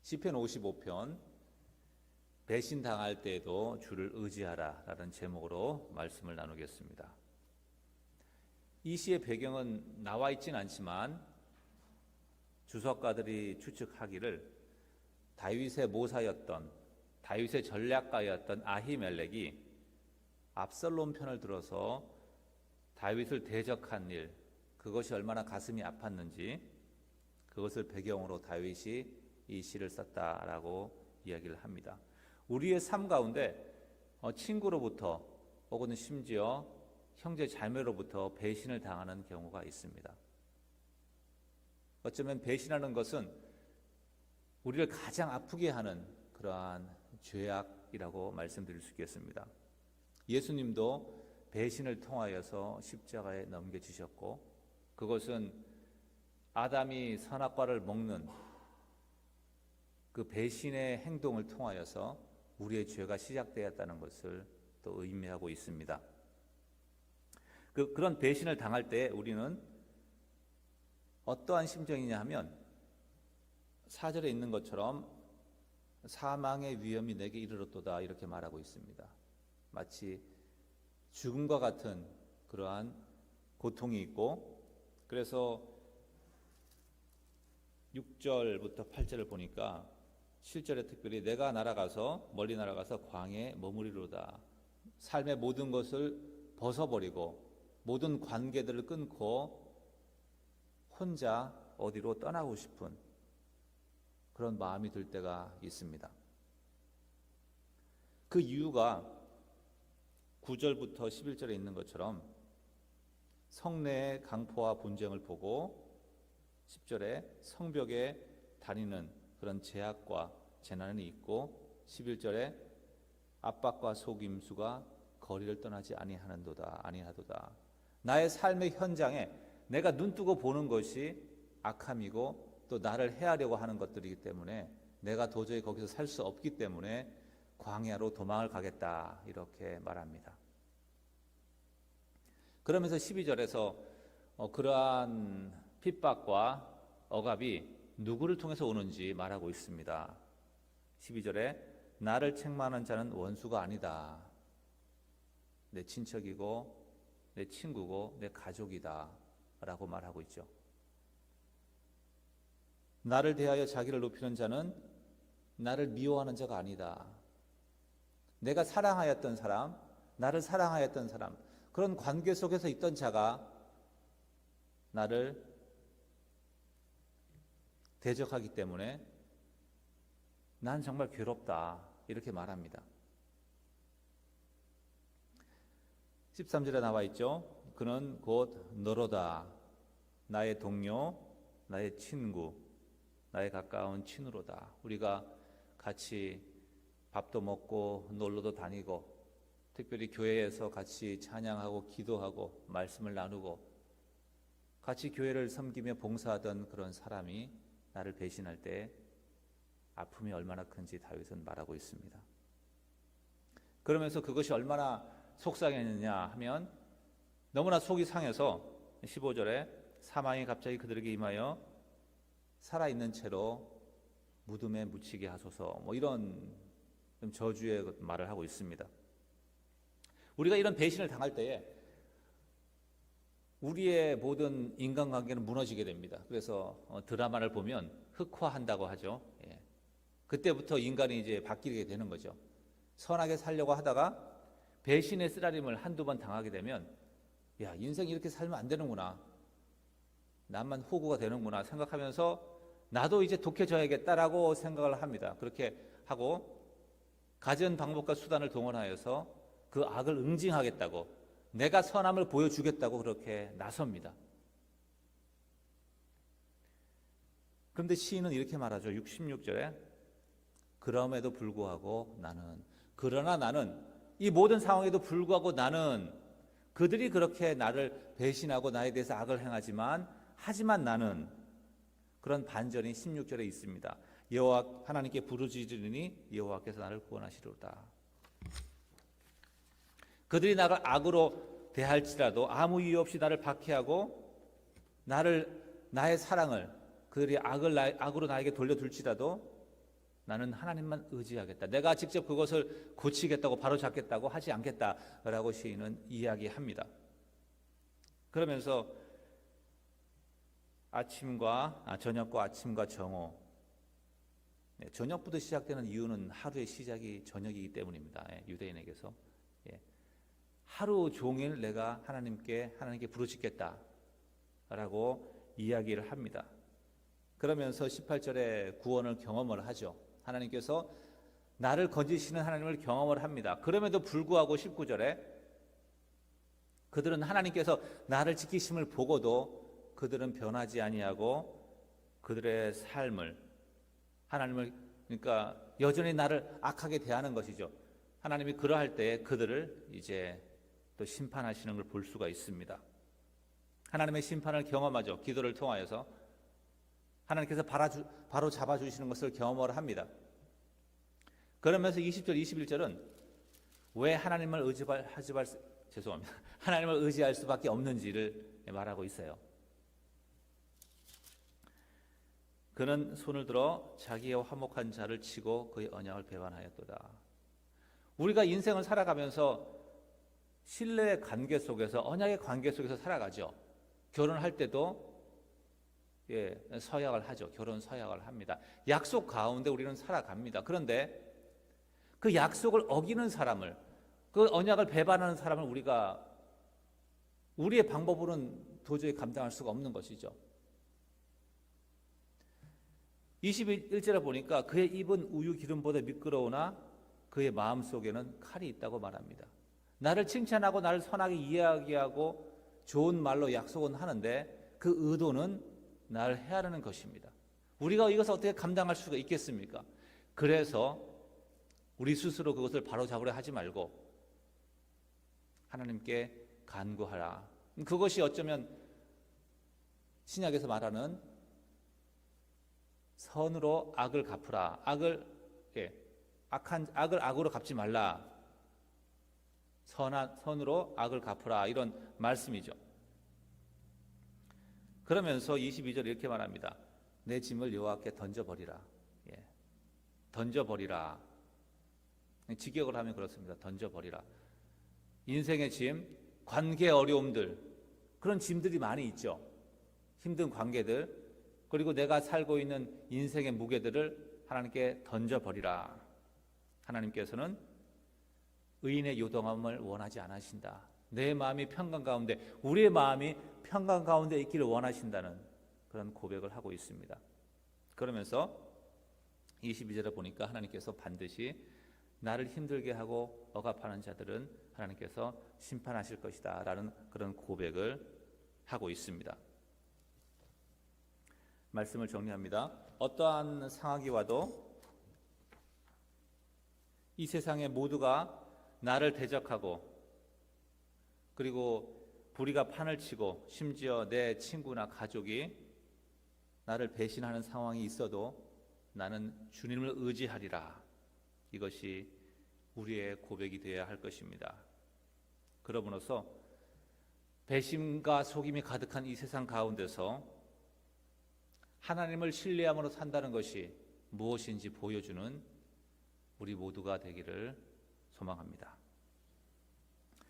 시편 55편 배신당할 때에도 주를 의지하라 라는 제목으로 말씀을 나누겠습니다. 이 시의 배경은 나와 있지는 않지만 주석가들이 추측하기를 다윗의 모사였던, 다윗의 전략가였던 아히멜렉이 압살롬 편을 들어서 다윗을 대적한 일, 그것이 얼마나 가슴이 아팠는지 그것을 배경으로 다윗이 이 시를 썼다라고 이야기를 합니다. 우리의 삶 가운데 친구로부터 혹은 심지어 형제 자매로부터 배신을 당하는 경우가 있습니다. 어쩌면 배신하는 것은 우리를 가장 아프게 하는 그러한 죄악이라고 말씀드릴 수 있겠습니다. 예수님도 배신을 통하여서 십자가에 넘겨지셨고, 그것은 아담이 선악과를 먹는 그 배신의 행동을 통하여서 우리의 죄가 시작되었다는 것을 또 의미하고 있습니다. 그런 배신을 당할 때 우리는 어떠한 심정이냐 하면 4절에 있는 것처럼 사망의 위험이 내게 이르렀도다 이렇게 말하고 있습니다. 마치 죽음과 같은 그러한 고통이 있고, 그래서 6절부터 8절을 보니까 7절에 특별히 내가 멀리 날아가서 광야에 머무리로다. 삶의 모든 것을 벗어버리고 모든 관계들을 끊고 혼자 어디로 떠나고 싶은 그런 마음이 들 때가 있습니다. 그 이유가 9절부터 11절에 있는 것처럼 성내의 강포와 분쟁을 보고 10절에 성벽에 다니는 그런 제약과 재난이 있고 11절에 압박과 속임수가 거리를 떠나지 아니하도다. 나의 삶의 현장에 내가 눈뜨고 보는 것이 악함이고 또 나를 해하려고 하는 것들이기 때문에 내가 도저히 거기서 살 수 없기 때문에 광야로 도망을 가겠다 이렇게 말합니다. 그러면서 12절에서 그러한 핍박과 억압이 누구를 통해서 오는지 말하고 있습니다. 12절에 나를 책망하는 자는 원수가 아니다. 내 친척이고 내 친구고 내 가족이다 라고 말하고 있죠. 나를 대하여 자기를 높이는 자는 나를 미워하는 자가 아니다. 내가 사랑하였던 사람, 나를 사랑하였던 사람, 그런 관계 속에서 있던 자가 나를 대적하기 때문에 난 정말 괴롭다 이렇게 말합니다. 13절에 나와 있죠. 그는 곧 너로다. 나의 동료, 나의 친구, 나의 가까운 친으로다. 우리가 같이 밥도 먹고 놀러도 다니고 특별히 교회에서 같이 찬양하고 기도하고 말씀을 나누고 같이 교회를 섬기며 봉사하던 그런 사람이 나를 배신할 때 아픔이 얼마나 큰지 다윗은 말하고 있습니다. 그러면서 그것이 얼마나 속상했느냐 하면 너무나 속이 상해서 15절에 사망이 갑자기 그들에게 임하여 살아있는 채로 무덤에 묻히게 하소서 이런 저주의 말을 하고 있습니다. 우리가 이런 배신을 당할 때에 우리의 모든 인간관계는 무너지게 됩니다. 그래서 드라마를 보면 흑화한다고 하죠. 그때부터 인간이 이제 바뀌게 되는 거죠. 선하게 살려고 하다가 배신의 쓰라림을 한두 번 당하게 되면 야, 인생 이렇게 살면 안 되는구나. 나만 호구가 되는구나 생각하면서 나도 이제 독해져야겠다라고 생각을 합니다. 그렇게 하고 가진 방법과 수단을 동원하여서 그 악을 응징하겠다고, 내가 선함을 보여주겠다고 그렇게 나섭니다. 그런데 시인은 이렇게 말하죠. 66절에 그럼에도 불구하고 그러나 나는 이 모든 상황에도 불구하고 나는 그들이 그렇게 나를 배신하고 나에 대해서 악을 하지만 나는 그런 반전이 16절에 있습니다. 여호와 하나님께 부르짖으리니 여호와께서 나를 구원하시리로다. 그들이 나를 악으로 대할지라도 아무 이유 없이 나를 박해하고 나의 사랑을 그들이 악으로 나에게 돌려둘지라도 나는 하나님만 의지하겠다. 내가 직접 그것을 고치겠다고 바로잡겠다고 하지 않겠다라고 시인은 이야기합니다. 그러면서 저녁과 아침과 정오, 저녁부터 시작되는 이유는 하루의 시작이 저녁이기 때문입니다. 유대인에게서 하루 종일 내가 하나님께 부르짖겠다라고 이야기를 합니다. 그러면서 18절에 구원을 경험을 하죠. 하나님께서 나를 건지시는 하나님을 경험을 합니다. 그럼에도 불구하고 19절에 그들은 하나님께서 나를 지키심을 보고도 그들은 변하지 아니하고 그들의 삶을 하나님을 그러니까 여전히 나를 악하게 대하는 것이죠. 하나님이 그러할 때 그들을 이제 또 심판하시는 걸 볼 수가 있습니다. 하나님의 심판을 경험하죠. 기도를 통하여서 하나님께서 바로 잡아주시는 것을 경험을 합니다. 그러면서 20절, 21절은 왜 하나님을 하나님을 의지할 수밖에 없는지를 말하고 있어요. 그는 손을 들어 자기의 화목한 자를 치고 그의 언약을 배반하였도다. 우리가 인생을 살아가면서 신뢰의 관계 속에서 언약의 관계 속에서 살아가죠. 결혼할 때도 서약을 하죠. 결혼 서약을 합니다. 약속 가운데 우리는 살아갑니다. 그런데 그 약속을 어기는 사람을, 그 언약을 배반하는 사람을 우리의 방법으로는 도저히 감당할 수가 없는 것이죠. 21절에 보니까 그의 입은 우유 기름보다 미끄러우나 그의 마음속에는 칼이 있다고 말합니다. 나를 칭찬하고 나를 선하게 이야기하고 좋은 말로 약속은 하는데 그 의도는 나를 해하려는 것입니다. 우리가 이것을 어떻게 감당할 수가 있겠습니까? 그래서 우리 스스로 그것을 바로잡으려 하지 말고 하나님께 간구하라. 그것이 어쩌면 신약에서 말하는 선으로 악을 갚으라. 악을 악으로 갚지 말라. 선으로 악을 갚으라. 이런 말씀이죠. 그러면서 22절 이렇게 말합니다. 내 짐을 여호와께 던져버리라. 던져버리라. 직역을 하면 그렇습니다. 던져버리라. 인생의 짐, 관계 어려움들, 그런 짐들이 많이 있죠. 힘든 관계들, 그리고 내가 살고 있는 인생의 무게들을 하나님께 던져버리라. 하나님께서는 의인의 요동함을 원하지 않으신다. 내 마음이 평강 가운데, 우리의 마음이 평강 가운데 있기를 원하신다는 그런 고백을 하고 있습니다. 그러면서 22절에 보니까 하나님께서 반드시 나를 힘들게 하고 억압하는 자들은 하나님께서 심판하실 것이다 라는 그런 고백을 하고 있습니다. 말씀을 정리합니다. 어떠한 상황이 와도 이 세상에 모두가 나를 대적하고 그리고 불의가 판을 치고 심지어 내 친구나 가족이 나를 배신하는 상황이 있어도 나는 주님을 의지하리라. 이것이 우리의 고백이 되어야 할 것입니다. 그러므로서 배신과 속임이 가득한 이 세상 가운데서 하나님을 신뢰함으로 산다는 것이 무엇인지 보여주는 우리 모두가 되기를 소망합니다.